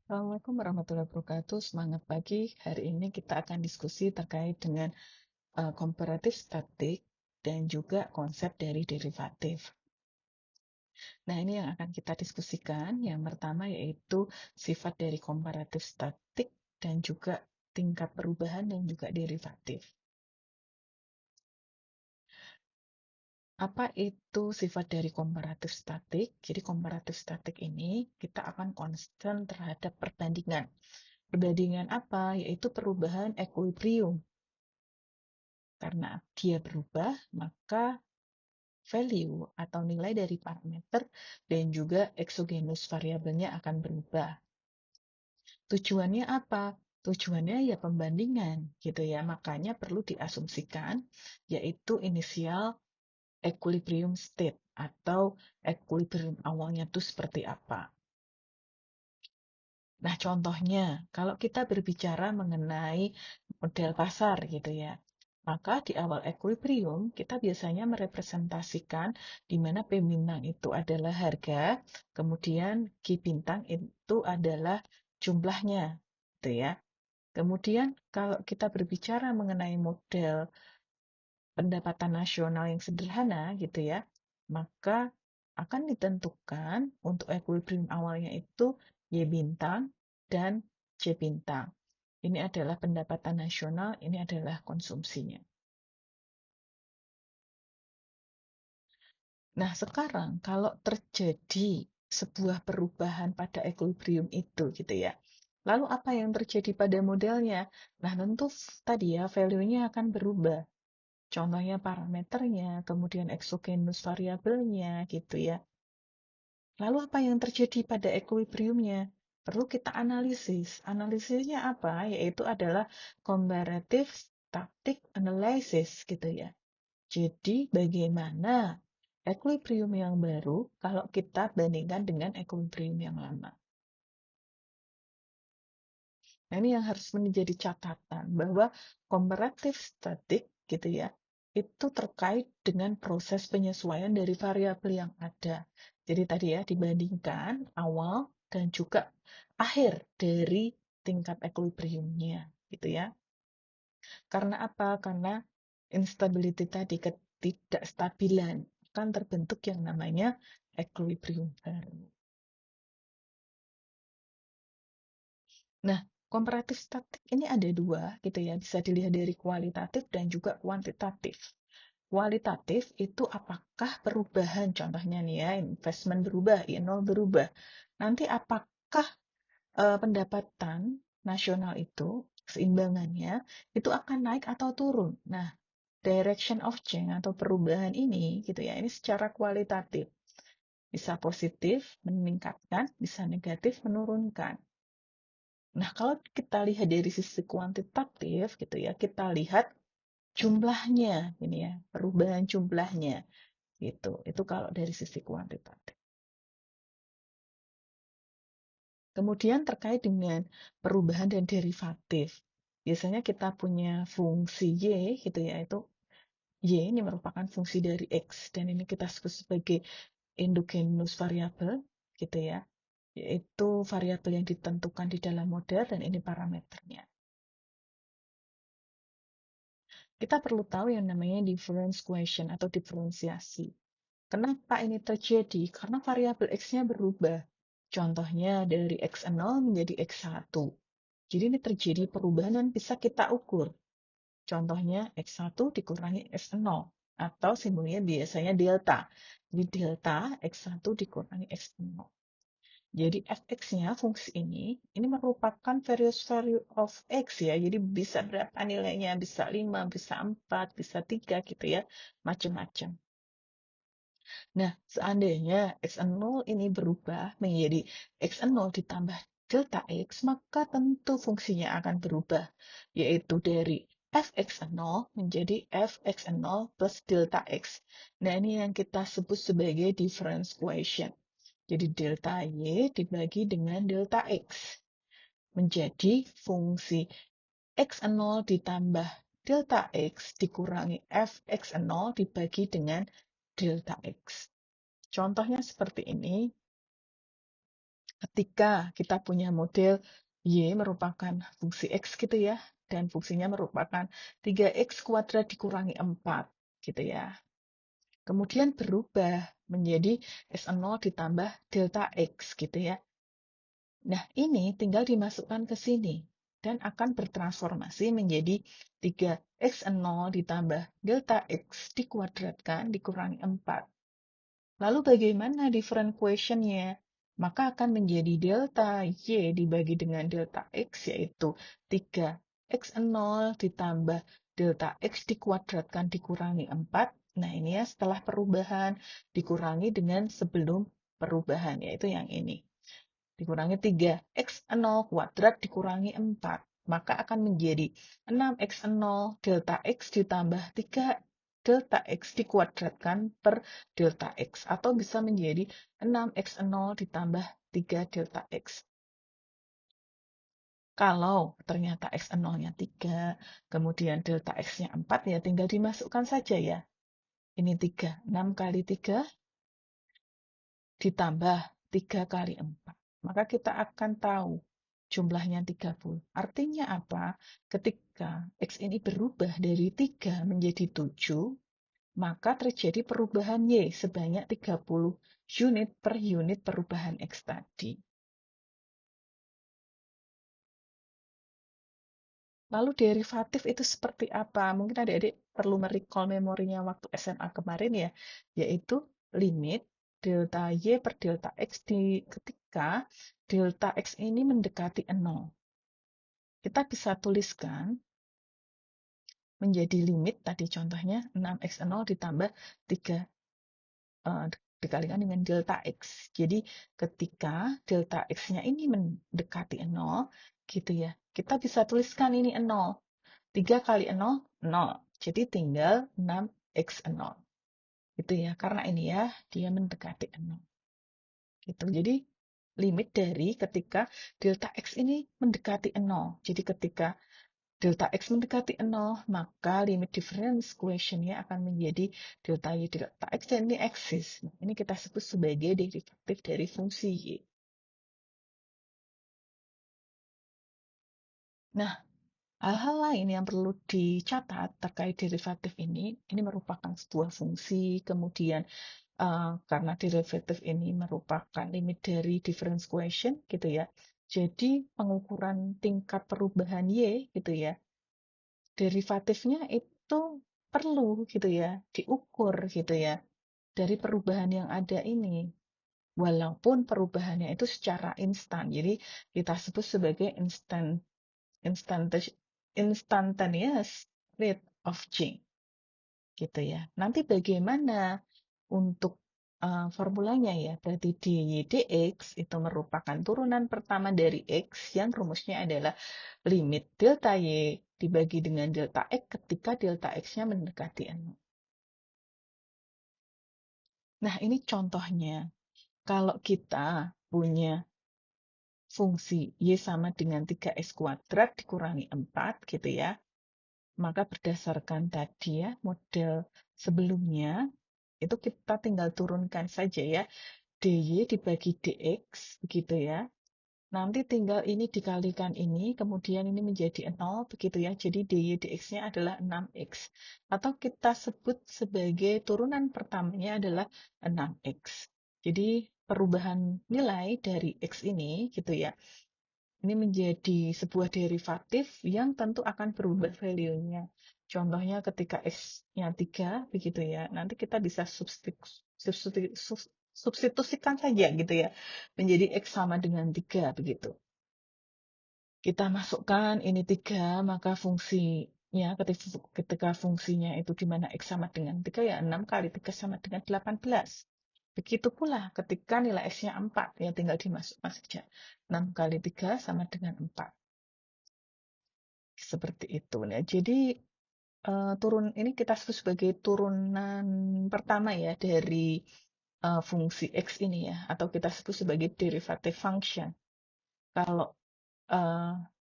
Assalamualaikum warahmatullahi wabarakatuh. Semangat pagi. Hari ini kita akan diskusi terkait dengan comparative static dan juga konsep dari derivatif. Nah, ini yang akan kita diskusikan. Yang pertama yaitu sifat dari comparative static dan juga tingkat perubahan dan juga derivatif. Apa itu sifat dari comparative static? Jadi comparative static ini kita akan konstan terhadap perbandingan. Perbandingan apa? Yaitu perubahan equilibrium. Karena dia berubah, maka value atau nilai dari parameter dan juga exogenous variabelnya akan berubah. Tujuannya apa? Tujuannya ya pembandingan gitu ya. Makanya perlu diasumsikan yaitu inisial equilibrium state atau equilibrium awalnya itu seperti apa. Nah, contohnya, kalau kita berbicara mengenai model pasar gitu ya, maka di awal equilibrium kita biasanya merepresentasikan di mana P bintang itu adalah harga, kemudian Q bintang itu adalah jumlahnya, gitu ya. Kemudian kalau kita berbicara mengenai model pendapatan nasional yang sederhana gitu ya, maka akan ditentukan untuk equilibrium awalnya itu Y bintang dan C bintang. Ini adalah pendapatan nasional, ini adalah konsumsinya. Nah, sekarang kalau terjadi sebuah perubahan pada equilibrium itu gitu ya. Lalu apa yang terjadi pada modelnya? Nah, tentu tadi ya value-nya akan berubah. Contohnya parameternya, kemudian exogenous variabelnya gitu ya. Lalu apa yang terjadi pada equilibriumnya? Perlu kita analisis. Analisisnya apa? Yaitu adalah comparative static analysis gitu ya. Jadi bagaimana equilibrium yang baru kalau kita bandingkan dengan equilibrium yang lama. Nah, ini yang harus menjadi catatan bahwa comparative static gitu ya, itu terkait dengan proses penyesuaian dari variabel yang ada. Jadi tadi ya dibandingkan awal dan juga akhir dari tingkat equilibriumnya gitu ya. Karena apa? Karena instability tadi, ketidakstabilan akan terbentuk yang namanya equilibrium baru. Nah, komparatif statik ini ada dua gitu ya, bisa dilihat dari kualitatif dan juga kuantitatif. Kualitatif itu apakah perubahan, contohnya nih ya, investment berubah, I0 berubah. Nanti apakah pendapatan nasional itu, keseimbangannya, itu akan naik atau turun. Nah, direction of change atau perubahan ini gitu ya, ini secara kualitatif. Bisa positif, meningkatkan, bisa negatif, menurunkan. Nah, kalau kita lihat dari sisi kuantitatif gitu ya, kita lihat jumlahnya ini ya, perubahan jumlahnya gitu. Itu kalau dari sisi kuantitatif. Kemudian terkait dengan perubahan dan derivatif. Biasanya kita punya fungsi Y gitu ya, itu Y ini merupakan fungsi dari X dan ini kita sebut sebagai endogenous variable gitu ya, yaitu variabel yang ditentukan di dalam model dan ini parameternya. Kita perlu tahu yang namanya difference question atau diferensiasi. Kenapa ini terjadi? Karena variabel X-nya berubah. Contohnya dari X0 menjadi X1. Jadi ini terjadi perubahan dan bisa kita ukur. Contohnya X1 dikurangi X0 atau simbolnya biasanya delta. Jadi delta X1 dikurangi X0. Jadi fx-nya fungsi ini merupakan various value of x ya. Jadi bisa berapa nilainya? Bisa 5, bisa 4, bisa 3 gitu ya. Macam-macam. Nah, seandainya x0 ini berubah menjadi x0 ditambah delta x, maka tentu fungsinya akan berubah, yaitu dari fx0 menjadi fx0 plus delta x. Nah, ini yang kita sebut sebagai difference equation. Jadi delta Y dibagi dengan delta X menjadi fungsi X0 ditambah delta X dikurangi Fx0 dibagi dengan delta X. Contohnya seperti ini. Ketika kita punya model Y merupakan fungsi X gitu ya, dan fungsinya merupakan 3X kuadrat dikurangi 4 gitu ya. Kemudian berubah menjadi S0 ditambah delta X gitu ya. Nah, ini tinggal dimasukkan ke sini dan akan bertransformasi menjadi 3x0 ditambah delta X dikuadratkan dikurangi 4. Lalu bagaimana different question-nya? Maka akan menjadi delta Y dibagi dengan delta X, yaitu 3x0 ditambah delta X dikuadratkan dikurangi 4. Nah, ini ya setelah perubahan dikurangi dengan sebelum perubahan, yaitu yang ini. Dikurangi 3x0 kuadrat dikurangi 4. Maka akan menjadi 6x0 delta X ditambah 3 delta X dikuadratkan per delta X. Atau bisa menjadi 6x0 ditambah 3 delta X. Kalau ternyata x0-nya 3, kemudian delta X-nya 4, ya tinggal dimasukkan saja ya. Ini 3, 6 kali 3 ditambah 3 kali 4. Maka kita akan tahu jumlahnya 30. Artinya apa? Ketika X ini berubah dari 3 menjadi 7, maka terjadi perubahan Y sebanyak 30 unit per unit perubahan X tadi. Lalu derivatif itu seperti apa? Mungkin adik-adik perlu merecall memorinya waktu SMA kemarin ya, yaitu limit delta Y per delta X ketika delta X ini mendekati 0. Kita bisa tuliskan menjadi limit, tadi contohnya 6x0 ditambah 3 dikalikan dengan delta X. Jadi ketika delta X-nya ini mendekati 0, gitu ya, kita bisa tuliskan ini 0. 3 kali 0, 0. Jadi tinggal 6x0. Gitu ya, karena ini ya, dia mendekati 0. Gitu. Jadi limit dari ketika delta X ini mendekati 0. Jadi ketika delta X mendekati 0, maka limit difference question-nya akan menjadi delta Y delta X, dan ini eksis. Nah, ini kita sebut sebagai derivatif dari fungsi Y. Nah, hal-hal lain yang perlu dicatat terkait derivatif ini merupakan sebuah fungsi, kemudian karena derivatif ini merupakan limit dari difference question, gitu ya. Jadi pengukuran tingkat perubahan Y, gitu ya, derivatifnya itu perlu gitu ya, diukur gitu ya, dari perubahan yang ada ini. Walaupun perubahannya itu secara instan. Jadi kita sebut sebagai instantaneous rate of change. Gitu ya. Nanti bagaimana untuk formulanya ya? Berarti dy dx itu merupakan turunan pertama dari x yang rumusnya adalah limit delta y dibagi dengan delta x ketika delta x-nya mendekati 0. Nah, ini contohnya. Kalau kita punya fungsi y sama dengan 3x kuadrat dikurangi 4 gitu ya, maka berdasarkan tadi ya model sebelumnya, itu kita tinggal turunkan saja ya, dy dibagi dx, begitu ya. Nanti tinggal ini dikalikan ini, kemudian ini menjadi 0, begitu ya. Jadi dy dx-nya adalah 6x. Atau kita sebut sebagai turunan pertamanya adalah 6x. Jadi perubahan nilai dari x ini, gitu ya, ini menjadi sebuah derivatif yang tentu akan berubah value-nya. Contohnya ketika X-nya 3, begitu ya. Nanti kita bisa substitusikan saja gitu ya. Menjadi X sama dengan 3, begitu. Kita masukkan ini 3, maka fungsinya ketika fungsinya itu di mana X sama dengan 3, ya 6 kali 3 sama dengan 18. Begitu pula ketika nilai X-nya 4, ya tinggal dimasukkan saja. 6 kali 3 sama dengan 4. Seperti itu. Nah, jadi ini kita sebut sebagai turunan pertama ya dari fungsi X ini ya, atau kita sebut sebagai derivative function. Kalau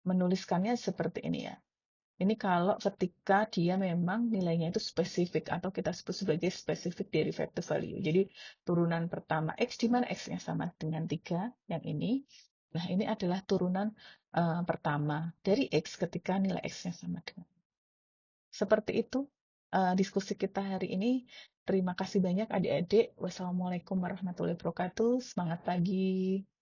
menuliskannya seperti ini ya. Ini kalau ketika dia memang nilainya itu spesifik atau kita sebut sebagai specific derivative value. Jadi turunan pertama X di mana X-nya sama dengan 3, yang ini. Nah, ini adalah turunan pertama dari X ketika nilai X-nya sama dengan. Seperti itu diskusi kita hari ini. Terima kasih banyak adik-adik. Wassalamualaikum warahmatullahi wabarakatuh. Semangat pagi.